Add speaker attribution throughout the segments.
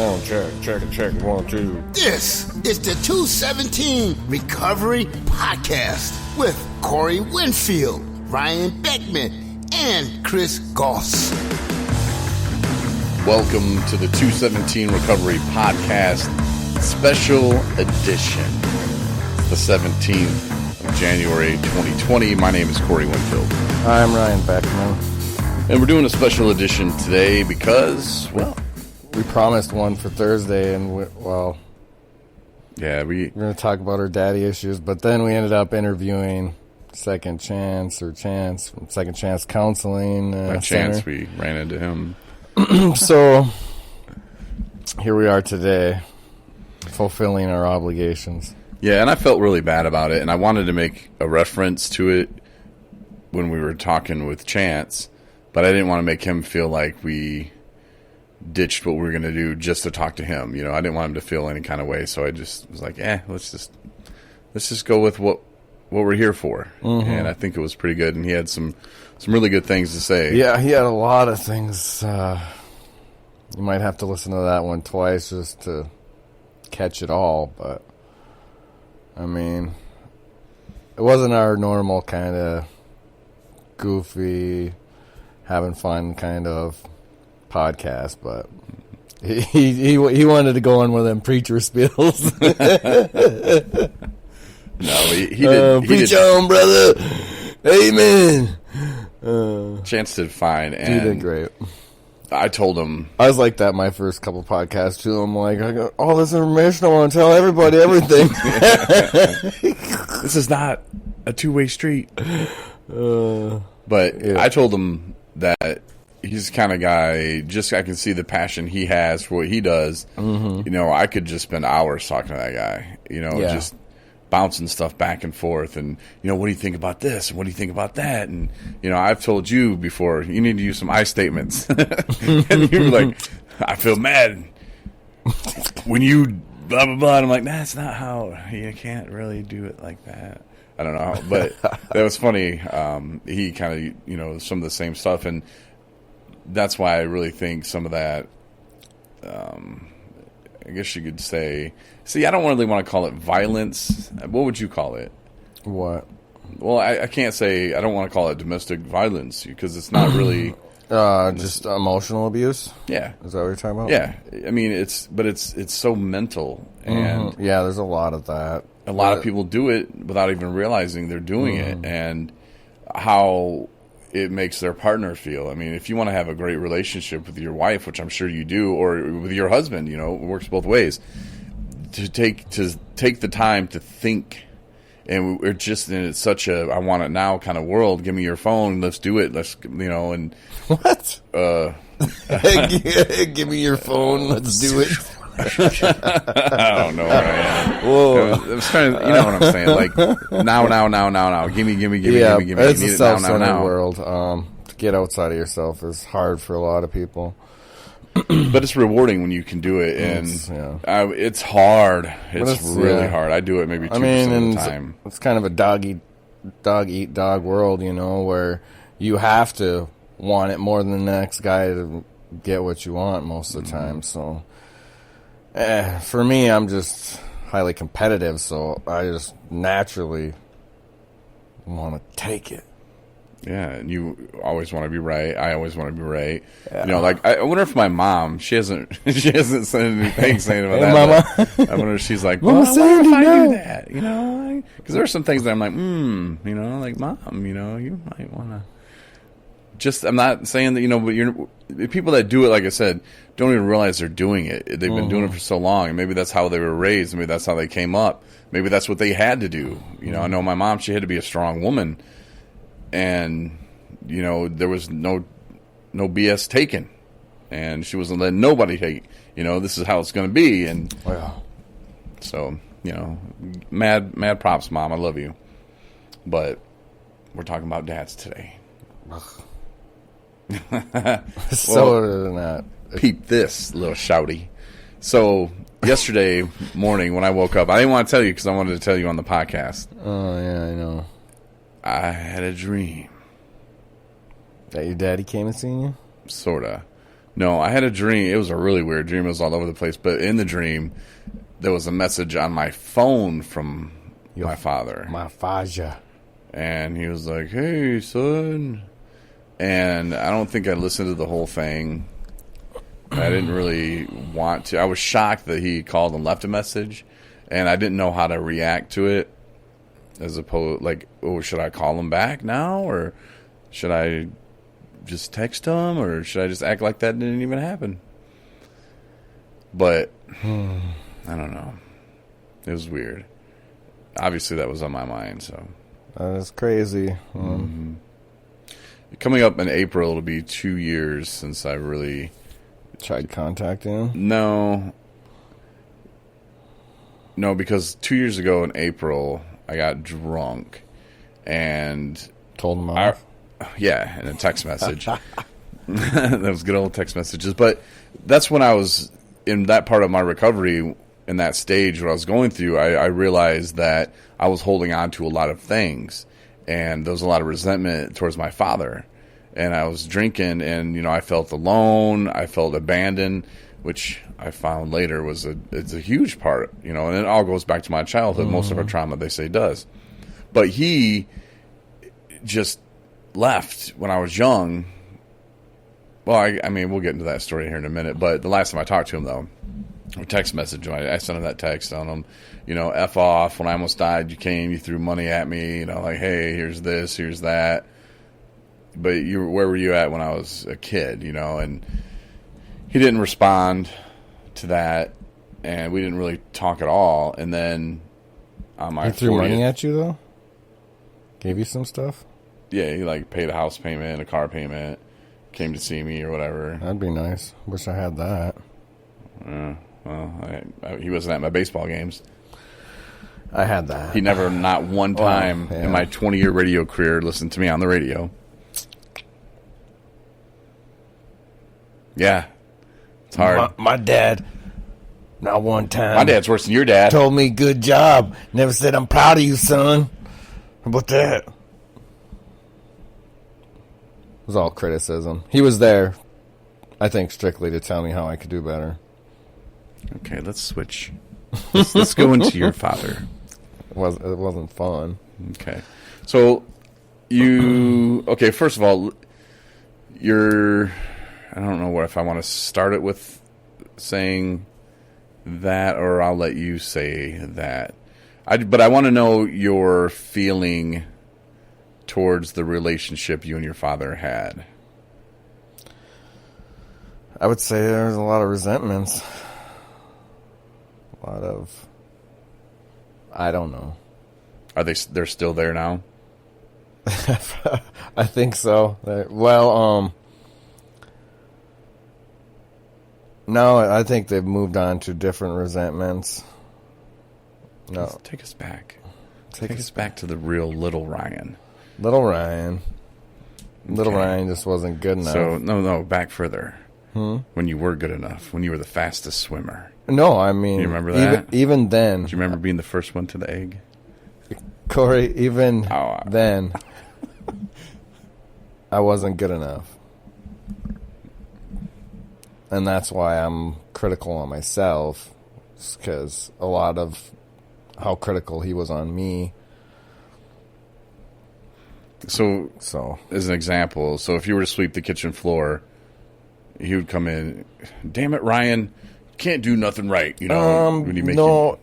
Speaker 1: One, check, 1, 2.
Speaker 2: This is the 217 Recovery Podcast with Corey Winfield, Ryan Beckman, and Chris Goss.
Speaker 3: Welcome to the 217 Recovery Podcast Special Edition. The 17th of January 2020. My name is Corey Winfield.
Speaker 1: I'm Ryan Beckman.
Speaker 3: And we're doing a special edition today because, well,
Speaker 1: we promised one for Thursday, and we're
Speaker 3: we're
Speaker 1: going to talk about our daddy issues, but then we ended up interviewing Second Chance from Second Chance Counseling
Speaker 3: by chance we ran into him.
Speaker 1: So here we are today, fulfilling our obligations.
Speaker 3: Yeah, and I felt really bad about it, and I wanted to make a reference to it when we were talking with Chance, but I didn't want to make him feel like we ditched what we were going to do just to talk to him. You know, I didn't want him to feel any kind of way, so I just was like, let's just go with what we're here for. Mm-hmm. And I think it was pretty good, and he had some really good things to say.
Speaker 1: Yeah, he had a lot of things. You might have to listen to that one twice just to catch it all, but I mean, it wasn't our normal kind of goofy, having fun kind of podcast, but he wanted to go on with them preacher spills.
Speaker 3: No, he did.
Speaker 1: Preach on, brother. Amen.
Speaker 3: Chance did fine, and
Speaker 1: he did great.
Speaker 3: I told him
Speaker 1: I was like that my first couple podcasts too. I'm like, I got all this information. I want to tell everybody everything.
Speaker 3: This is not a two-way street. But yeah. I told him that he's the kind of guy, just I can see the passion he has for what he does. Mm-hmm. You know, I could just spend hours talking to that guy, you know, just bouncing stuff back and forth. And, you know, what do you think about this? And what do you think about that? And, you know, I've told you before, you need to use some I statements. And you were like, I feel mad when you blah, blah, blah. And I'm like, that's not how, you can't really do it like that. I don't know, but that was funny. He kind of, you know, some of the same stuff, and that's why I really think some of that, I guess you could say, see, I don't really want to call it violence. What would you call it?
Speaker 1: What?
Speaker 3: Well, I can't say, I don't want to call it domestic violence, because it's not really...
Speaker 1: just emotional abuse?
Speaker 3: Yeah.
Speaker 1: Is that what you're talking about?
Speaker 3: Yeah. I mean, it's so mental, and...
Speaker 1: Mm-hmm. Yeah, there's a lot of that.
Speaker 3: A lot of people do it without even realizing they're doing it, and how it makes their partner feel. I mean, if you want to have a great relationship with your wife, which I'm sure you do, or with your husband, you know, it works both ways, to take the time to think. And we're just in such a I want it now kind of world. Give me your phone. Let's do it. Let's, you know, and
Speaker 1: what? Give me your phone. Let's do it.
Speaker 3: I don't know where I am. Whoa. I was trying to, you know what I'm saying? Like, now. Give me.
Speaker 1: Yeah,
Speaker 3: give me.
Speaker 1: It's a self-centered
Speaker 3: now.
Speaker 1: world. To get outside of yourself is hard for a lot of people.
Speaker 3: But it's rewarding when you can do it, and it's hard. It's really hard. I do it maybe 2% of the time.
Speaker 1: It's kind of a dog eat dog world, you know, where you have to want it more than the next guy to get what you want most of the time. So, for me, I'm just highly competitive, so I just naturally want to take it.
Speaker 3: Yeah, and you always want to be right. I always want to be right. Yeah. You know, like I wonder if my mom, she hasn't said anything saying about that. Mama. I wonder if she's like, well, I wonder if I do that. You know, because there are some things that I'm like, you know, like mom, you know, you might want to. Just, I'm not saying that, you know, but the people that do it, like I said, don't even realize they're doing it. They've been doing it for so long, and maybe that's how they were raised. Maybe that's how they came up. Maybe that's what they had to do. You know, I know my mom, she had to be a strong woman. And, you know, there was no BS taken. And she wasn't letting nobody take, you know, this is how it's going to be. And so, you know, mad props, Mom. I love you. But we're talking about dads today.
Speaker 1: So that.
Speaker 3: Peep this, little shouty. So yesterday morning when I woke up, I didn't want to tell you because I wanted to tell you on the podcast.
Speaker 1: Oh, yeah, I know.
Speaker 3: I had a dream.
Speaker 1: That your daddy came and seen you?
Speaker 3: Sorta. No, I had a dream. It was a really weird dream. It was all over the place. But in the dream, there was a message on my phone from my father.
Speaker 1: My father.
Speaker 3: And he was like, "Hey, son." And I don't think I listened to the whole thing. I didn't really want to. I was shocked that he called and left a message. And I didn't know how to react to it. As opposed, like, oh, should I call him back now? Or should I just text him? Or should I just act like that didn't even happen? But, I don't know. It was weird. Obviously, that was on my mind, so.
Speaker 1: That's crazy.
Speaker 3: Mm-hmm. Coming up in April, it'll be 2 years since I really...
Speaker 1: tried contacting him?
Speaker 3: No, because 2 years ago in April, I got drunk and...
Speaker 1: told him off?
Speaker 3: Yeah, in a text message. That was good old text messages. But that's when I was in that part of my recovery, in that stage, what I was going through, I realized that I was holding on to a lot of things. And there was a lot of resentment towards my father. And I was drinking, and, you know, I felt alone. I felt abandoned, which I found later it's a huge part, you know. And it all goes back to my childhood. Mm-hmm. Most of our trauma, they say, does. But he just left when I was young. Well, I mean, we'll get into that story here in a minute. But the last time I talked to him, though, a text message, I sent him that text on him, you know, F off. When I almost died, you came, you threw money at me, you know, like, hey, here's this, here's that. But where were you at when I was a kid, you know? And he didn't respond to that, and we didn't really talk at all. And then on my 40th...
Speaker 1: He threw money at you, though? Gave you some stuff?
Speaker 3: Yeah, he, like, paid a house payment, a car payment, came to see me or whatever.
Speaker 1: That'd be nice. Wish I had that.
Speaker 3: Well, he wasn't at my baseball games.
Speaker 1: I had that.
Speaker 3: He never, not one time in my 20-year radio career, listened to me on the radio. Yeah. It's hard.
Speaker 1: My dad, not one time.
Speaker 3: My dad's worse than your dad.
Speaker 1: Told me, good job. Never said, I'm proud of you, son. How about that? It was all criticism. He was there, I think, strictly to tell me how I could do better.
Speaker 3: Okay, let's switch. Let's go into your father.
Speaker 1: It wasn't fun.
Speaker 3: Okay. So, okay, first of all, I don't know if I want to start it with saying that, or I'll let you say that. But I want to know your feeling towards the relationship you and your father had.
Speaker 1: I would say there's a lot of resentments. A lot of... I don't know.
Speaker 3: They're still there now?
Speaker 1: I think so. No, I think they've moved on to different resentments. No.
Speaker 3: Let's take us back. Take us back to the real little Ryan.
Speaker 1: Little Ryan. Little Ryan just wasn't good enough.
Speaker 3: So, no, back further. When you were good enough. When you were the fastest swimmer.
Speaker 1: No, I mean...
Speaker 3: You remember that?
Speaker 1: Even then...
Speaker 3: Do you remember being the first one to the egg?
Speaker 1: Corey, even then, I wasn't good enough. And that's why I'm critical on myself, because a lot of how critical he was on me.
Speaker 3: So, as an example, so if you were to sweep the kitchen floor, he would come in, damn it, Ryan, you can't do nothing right, you know?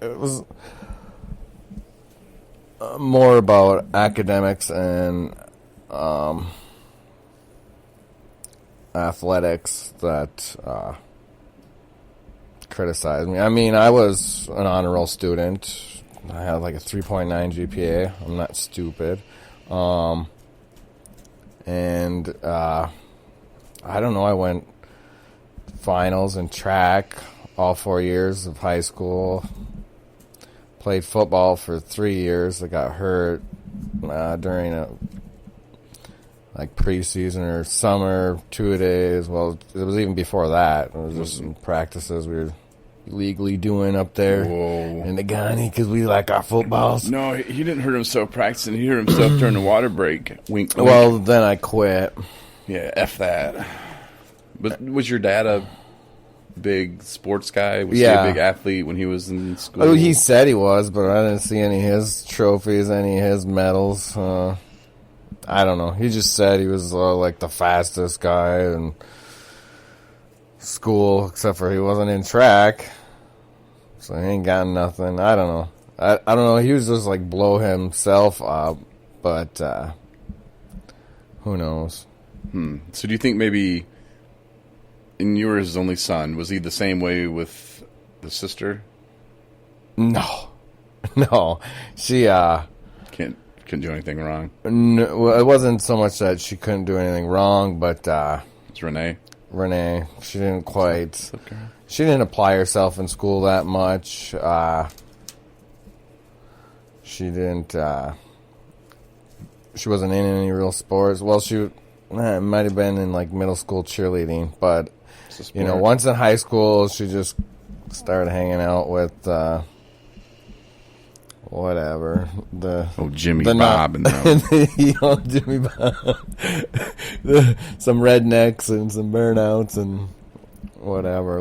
Speaker 1: It was more about academics and athletics that criticized me. I mean, I was an honor roll student. I had like a 3.9 GPA. I'm not stupid. And I don't know, I went finals in track all 4 years of high school. Played football for 3 years. I got hurt during a preseason or summer 2 days. Well, it was even before that. It was just some practices we were illegally doing up there in the Ghani because we like our footballs.
Speaker 3: No, he didn't hurt himself practicing. He hurt himself during the water break. Wink, wink.
Speaker 1: Well, then I quit.
Speaker 3: Yeah, F that. But was your dad a big sports guy? Was
Speaker 1: Yeah.
Speaker 3: he a big athlete when he was in school?
Speaker 1: Oh, he said he was, but I didn't see any of his trophies, any of his medals. I don't know. He just said he was like the fastest guy in school, except for he wasn't in track, so he ain't got nothing. I don't know. I don't know. He was just like blow himself up, but who knows?
Speaker 3: So do you think maybe, and you were his only son, was he the same way with the sister?
Speaker 1: No, no. She
Speaker 3: Couldn't do anything wrong.
Speaker 1: no, well, it wasn't so much that she couldn't do anything wrong, but
Speaker 3: It's Renee.
Speaker 1: Renee, she didn't quite.
Speaker 3: Okay.
Speaker 1: She didn't apply herself in school that much. She didn't. She wasn't in any real sports. Well, it might have been in like middle school cheerleading, but once in high school, she just started hanging out with whatever
Speaker 3: Jimmy Bob and them.
Speaker 1: Jimmy Bob, some rednecks and some burnouts and whatever.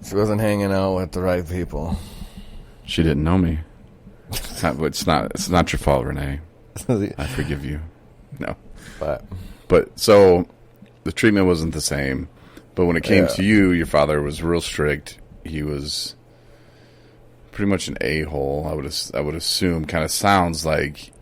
Speaker 1: She wasn't hanging out with the right people.
Speaker 3: She didn't know me. It's not your fault, Renee. I forgive you. No. But so the treatment wasn't the same. But when it came to you, your father was real strict. He was pretty much an a-hole. I would assume. Kind of sounds like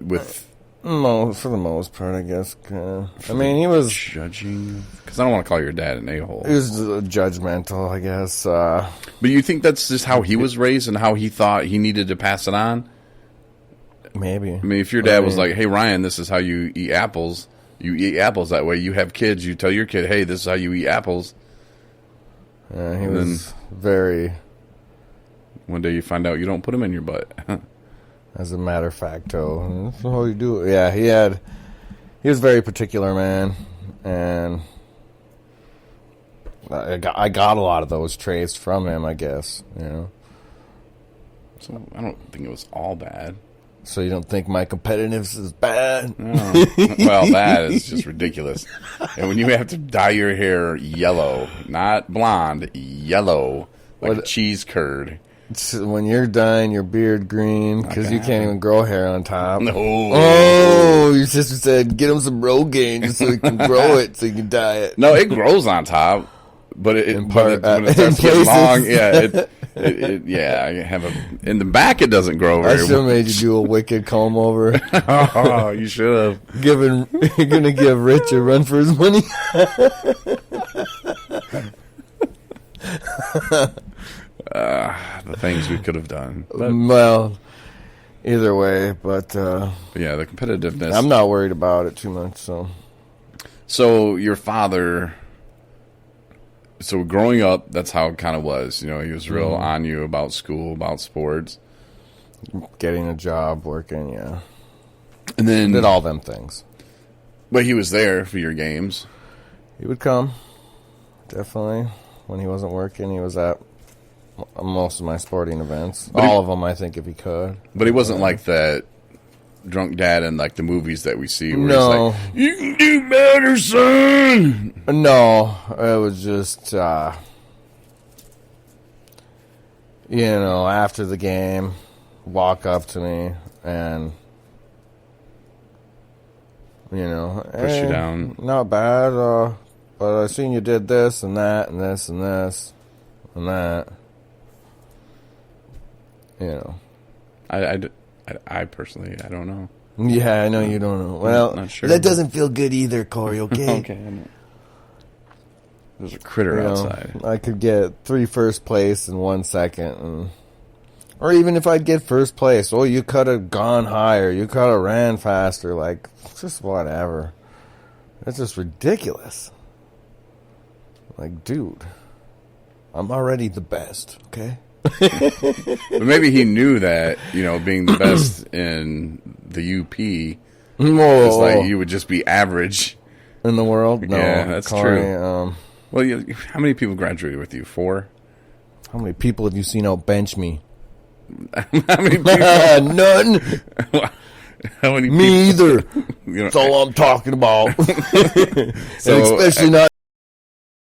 Speaker 3: with
Speaker 1: for the most part, I guess. I mean, he was
Speaker 3: judging, because I don't want to call your dad an a-hole.
Speaker 1: He was judgmental, I guess.
Speaker 3: But you think that's just how he was raised and how he thought he needed to pass it on?
Speaker 1: Maybe.
Speaker 3: I mean, if your dad was like, "Hey, Ryan, this is how you eat apples. You eat apples that way. You have kids. You tell your kid, hey, this is how you eat apples."
Speaker 1: He was very.
Speaker 3: One day you find out you don't put them in your butt.
Speaker 1: As a matter of fact, that's how you do it. Yeah, he was very particular, man, and I got a lot of those traits from him, I guess.
Speaker 3: So I don't think it was all bad.
Speaker 1: So you don't think my competitiveness is bad?
Speaker 3: No. Well, that is just ridiculous. And when you have to dye your hair yellow, not blonde, yellow, like a cheese curd.
Speaker 1: When you're dyeing your beard green, because you can't even grow hair on top.
Speaker 3: No.
Speaker 1: Oh, your sister said, get him some Rogaine just so he can grow it so you can dye it.
Speaker 3: No, it grows on top, but when it starts getting long, I have in the back it doesn't grow very well.
Speaker 1: I should have made you do a wicked comb over.
Speaker 3: Oh, you should have.
Speaker 1: You're gonna give Rich a run for his money.
Speaker 3: The things we could have done.
Speaker 1: Well, either way, but
Speaker 3: yeah, the competitiveness.
Speaker 1: I'm not worried about it too much.
Speaker 3: So your father. So growing up, that's how it kind of was. He was real on you about school, about sports,
Speaker 1: getting a job, working, yeah,
Speaker 3: and then
Speaker 1: did all them things.
Speaker 3: But he was there for your games.
Speaker 1: He would come, definitely. When he wasn't working, he was at most of my sporting events. All of them, I think, if he could.
Speaker 3: But he wasn't like that drunk dad in like the movies that we see. Where
Speaker 1: No,
Speaker 3: he's like, you can do better, son.
Speaker 1: No, it was just, after the game, walk up to me and,
Speaker 3: push you down.
Speaker 1: Not bad, but I seen you did this and that and this and this and that.
Speaker 3: I personally, I don't know.
Speaker 1: Yeah, I know you don't know. Well,
Speaker 3: not sure,
Speaker 1: that doesn't feel good either, Corey, okay?
Speaker 3: Okay. There's a critter outside.
Speaker 1: I could get 3 first place in 1 second. Or even if I'd get first place, you could have gone higher. You could have ran faster. Like, just whatever. It's just ridiculous. Like, dude, I'm already the best, okay?
Speaker 3: But maybe he knew that, being the best in the UP is like you would just be average
Speaker 1: in the world. No,
Speaker 3: yeah, that's
Speaker 1: Corey,
Speaker 3: true. Well, how many people graduated with you? 4?
Speaker 1: How many people have you seen out bench me?
Speaker 3: How many people?
Speaker 1: None.
Speaker 3: How many
Speaker 1: Me either.
Speaker 3: You know,
Speaker 1: That's all I'm talking about.
Speaker 3: So,
Speaker 1: and especially not